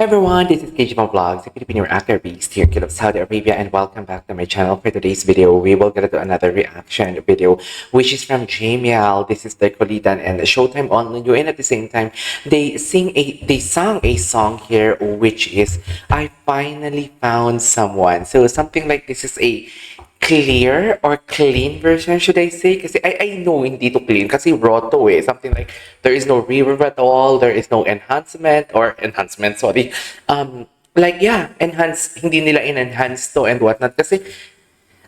Everyone, this is KGMO Vlogs, a Filipino actor based here in Saudi Arabia, and welcome back to my channel. For today's video, we will get to another reaction video, which is from Jamiel. This is their Kulitan and Showtime on you, and at the same time, they sang a song here, which is I Finally Found Someone. So something like this is a clear or clean version, should I say? Kasi I know hindi to clean kasi raw to eh. Something like there is no reverb at all, there is no enhancement, sorry. Hindi nila in-enhance to and whatnot kasi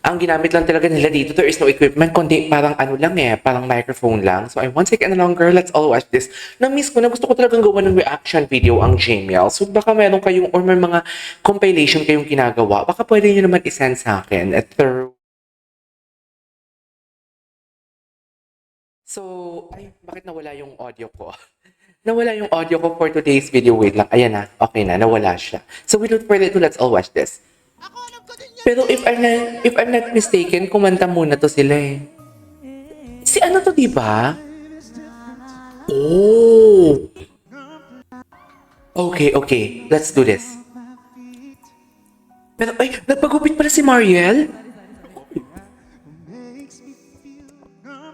ang ginamit lang talaga nila dito, there is no equipment, kundi parang ano lang eh, parang microphone lang. So I won't take any longer, let's all watch this. Na-miss ko na, gusto ko talagang gawa ng reaction video ang Jamiel. So baka meron kayong, or may mga compilation kayong ginagawa, baka pwede nyo naman isend sa akin at through. So, ay, bakit nawala yung audio ko? Nawala yung audio ko for today's video. Wait lang, ayan na, okay na, nawala siya. So without further ado, let's all watch this. Pero if I'm not mistaken, kumanta muna to sila eh. Si ano to, diba? Oh! Okay. Let's do this. Pero, ay, nagpagupit pala si Mariel?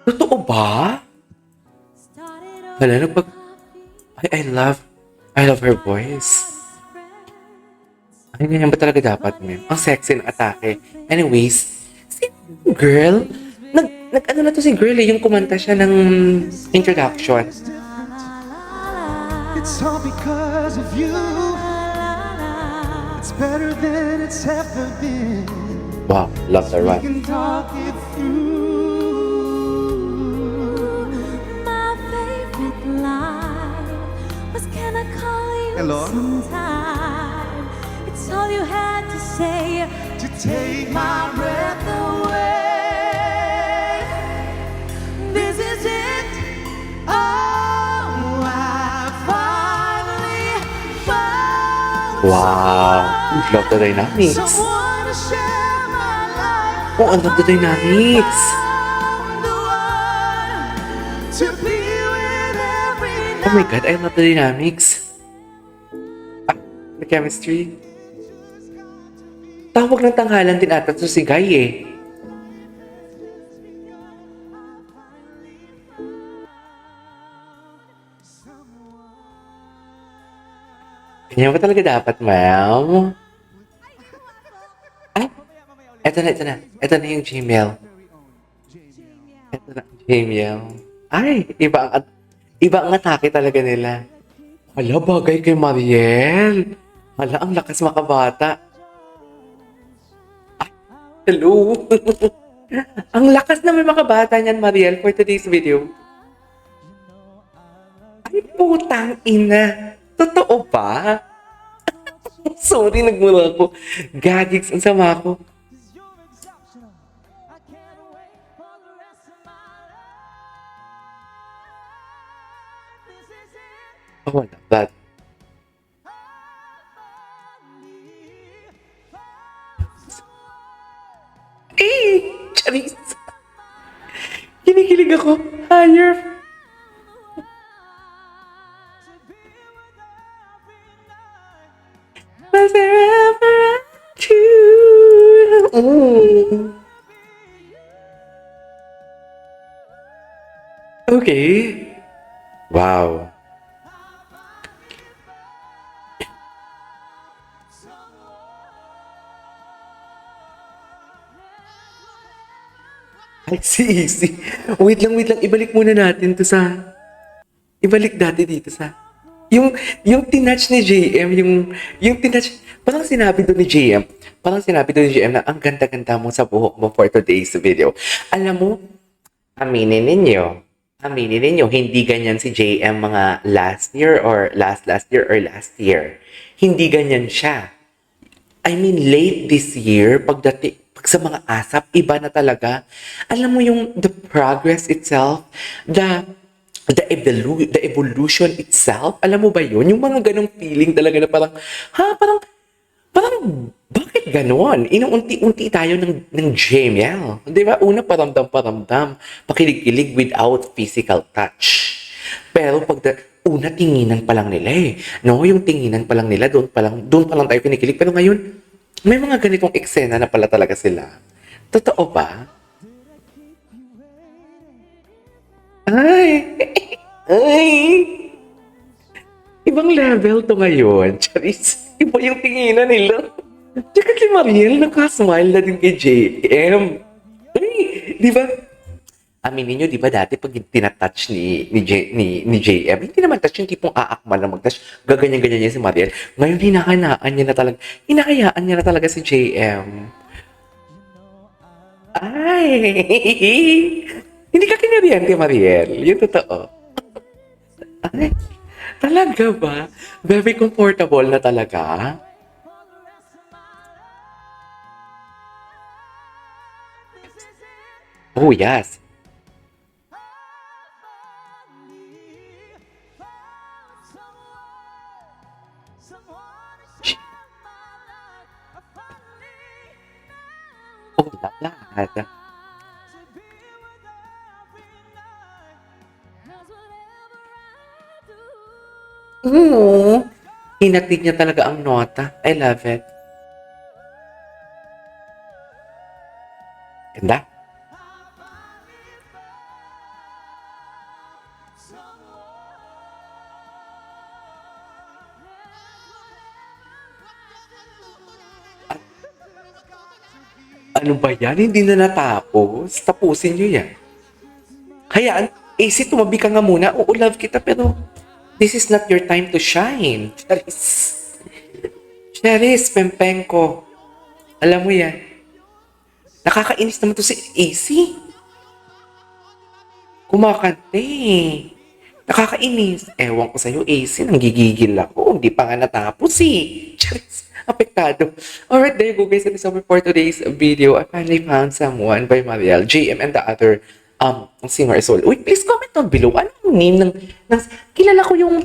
Totoo ba? Wala, I love her voice. Ay, ganyan ba talaga dapat, ma'am? Ang sexy ng atake. Anyways, si girl, nag-ano na to si girl eh, yung kumanta siya ng introduction. It's all because of you. It's better than it's ever been. Wow, love the We run. can talk it through. My favorite line was, can I call you Hello? sometime? It's all you had to say To take my breath away. This is it. Oh, I finally found Wow, love the dynamics. someone to share my life. Oh, I love the dynamics. I'm the one to be with every Oh my God, I love the dynamics. Ah, the chemistry. Tawag ng tanghalan din ata to si Guy eh. Ganyan ba talaga dapat, ma'am? Ay, eto na. Eto na yung Jamiel. Eto na, Jamiel. Ay, iba ang atake talaga nila. Hala, bagay kay Mariel. Hala, ang lakas makabata. Ay, hello. Ang lakas na may makabata niyan, Mariel, for today's video. Ay, putang ina. Totoo ba? Sorry, nagmula ako. Gagigs, ang sama ko. Oh, I love that. Eh, Charis. Kinikilig ako. Higher. Was there ever a true? Okay. Wow. Ay, easy. Wait lang. Ibalik muna natin to sa... Ibalik dati dito sa... Yung tinatch ni JM, yung tinatch... Parang sinabi doon ni JM na ang ganda-ganda mo sa buhok mo for today's video. Alam mo, aminin ninyo, hindi ganyan si JM mga last year or last year. Hindi ganyan siya. I mean, late this year, pag sa mga ASAP, iba na talaga. Alam mo yung the progress itself, the evolution itself, alam mo ba yun? Yung mga ganong feeling talaga na parang, bakit ganon? Inuunti-unti tayo ng Jamiel. Di ba? Una, paramdam, pakilig-kilig without physical touch. Pero una tinginan pa lang nila eh. No, yung tinginan pa lang nila, doon pa lang tayo kinikilig. Pero ngayon, may mga ganitong eksena na pala talaga sila. Totoo ba? Ay! Ay! Ibang level to ngayon. Charis, iba yung tinginan nila. Tsaka si Mariel, nakasmile na din kay JM. Ay, di ba? Aminin nyo, di ba dati pag tinatouch ni JM, hindi naman touch yung tipong aakmal na mag-touch, gaganyan-ganyan niya si Mariel. Ngayon, hinahayaan niya na talaga si JM. Ay! Hindi ka kinariyan kay Mariel. Yung totoo. Ay, talaga ba? Very comfortable na talaga? Oh, yes. Oh, lahat. Oo. Hinatid niya talaga ang nota. I love it. Ganda. Ano ba yan? Hindi na natapos. Tapusin niyo yan. Hayaan, AC, tumabi ka nga muna. Oo, love kita, pero this is not your time to shine. Charis, pempeng ko. Alam mo yan. Nakakainis naman to si AC. Kumakante. Nakakainis. Ewan ko sa'yo, AC. Nanggigigil ako. Hindi pa nga natapos eh. Charis, apektado. Alright, there you go guys. That is all for today's video. I finally found someone by Mariel, JM, and the other singer as well. Wait, please comment down below. Anong name ng kilala ko yung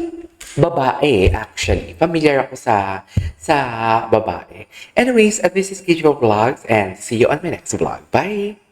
babae actually. Familiar ako sa babae. Anyways, this is Kijo Vlogs and see you on my next vlog. Bye!